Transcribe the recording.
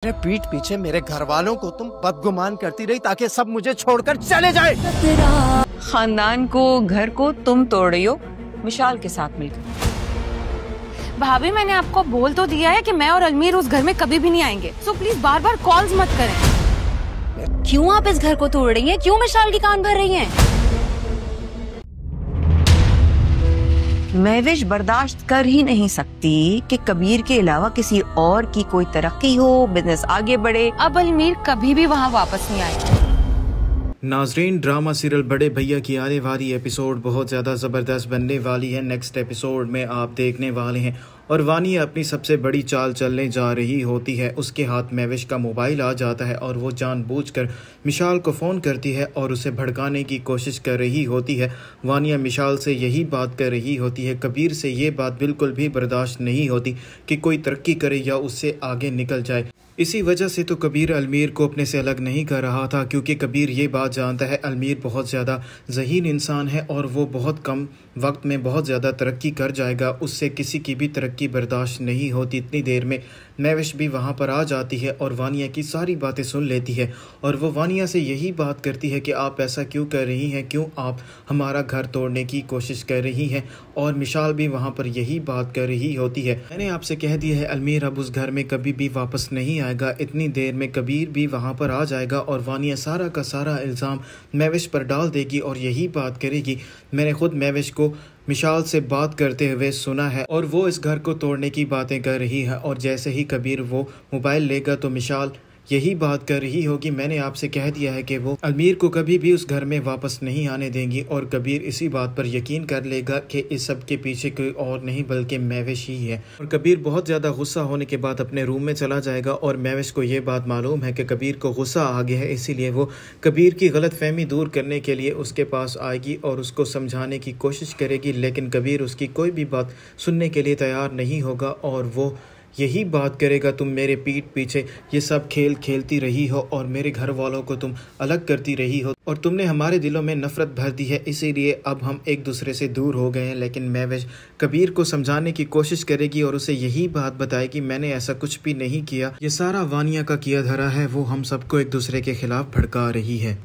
मेरे पीठ पीछे मेरे घर वालों को तुम बदगुमान करती रही ताकि सब मुझे छोड़कर चले जाए। खानदान को, घर को तुम तोड़ रही हो विशाल के साथ मिलकर। भाभी, मैंने आपको बोल तो दिया है कि मैं और अलमीर उस घर में कभी भी नहीं आएंगे, so please bar bar calls मत करें। क्यों आप इस घर को तोड़ रही हैं? क्यों विशाल की कान भर रही हैं? महविश बर्दाश्त कर ही नहीं सकती कि कबीर के अलावा किसी और की कोई तरक्की हो, बिजनेस आगे बढ़े। अब अलमीर कभी भी वहाँ वापस नहीं आएगी। नाजरीन, ड्रामा सीरियल बड़े भैया की आने वाली एपिसोड बहुत ज़्यादा ज़बरदस्त बनने वाली है। नेक्स्ट एपिसोड में आप देखने वाले हैं और वानिया अपनी सबसे बड़ी चाल चलने जा रही होती है। उसके हाथ महविश का मोबाइल आ जाता है और वो जानबूझकर मिशाल को फ़ोन करती है और उसे भड़काने की कोशिश कर रही होती है। वानिया मिशाल से यही बात कर रही होती है। कबीर से ये बात बिल्कुल भी बर्दाश्त नहीं होती कि कोई तरक्की करे या उससे आगे निकल जाए। इसी वजह से तो कबीर अलमीर को अपने से अलग नहीं कर रहा था, क्योंकि कबीर ये बात जानता है अलमीर बहुत ज़्यादा ज़हीन इंसान है और वो बहुत कम वक्त में बहुत ज़्यादा तरक्की कर जाएगा। उससे किसी की भी तरक्की बर्दाश्त नहीं होती। इतनी देर में महविश भी वहाँ पर आ जाती है और वानिया की सारी बातें सुन लेती है और वो वानिया से यही बात करती है कि आप ऐसा क्यों कर रही हैं, क्यों आप हमारा घर तोड़ने की कोशिश कर रही हैं। और मिशाल भी वहाँ पर यही बात कर रही होती है, मैंने आपसे कह दिया है अलमीर अब उस घर में कभी भी वापस नहीं आएगा। इतनी देर में कबीर भी वहाँ पर आ जाएगा और वानिया सारा का सारा इल्ज़ाम महविश पर डाल देगी और यही बात करेगी, मैंने खुद महविश को मिशाल से बात करते हुए सुना है और वो इस घर को तोड़ने की बातें कर रही है। और जैसे ही कबीर वो मोबाइल लेगा तो मिशाल यही बात कर रही होगी, मैंने आपसे कह दिया है कि वो अलमीर को कभी भी उस घर में वापस नहीं आने देंगी। और कबीर इसी बात पर यकीन कर लेगा कि इस सब के पीछे कोई और नहीं बल्कि महविश ही है। और कबीर बहुत ज़्यादा गुस्सा होने के बाद अपने रूम में चला जाएगा और महविश को ये बात मालूम है कि कबीर को गुस्सा आ गया है, इसीलिए वो कबीर की गलतफहमी दूर करने के लिए उसके पास आएगी और उसको समझाने की कोशिश करेगी। लेकिन कबीर उसकी कोई भी बात सुनने के लिए तैयार नहीं होगा और वो यही बात करेगा, तुम मेरे पीठ पीछे ये सब खेल खेलती रही हो और मेरे घर वालों को तुम अलग करती रही हो और तुमने हमारे दिलों में नफरत भर दी है, इसीलिए अब हम एक दूसरे से दूर हो गए हैं। लेकिन महविश कबीर को समझाने की कोशिश करेगी और उसे यही बात बताएगी, मैंने ऐसा कुछ भी नहीं किया, ये सारा वानिया का किया धरा है, वो हम सबको एक दूसरे के खिलाफ भड़का रही है।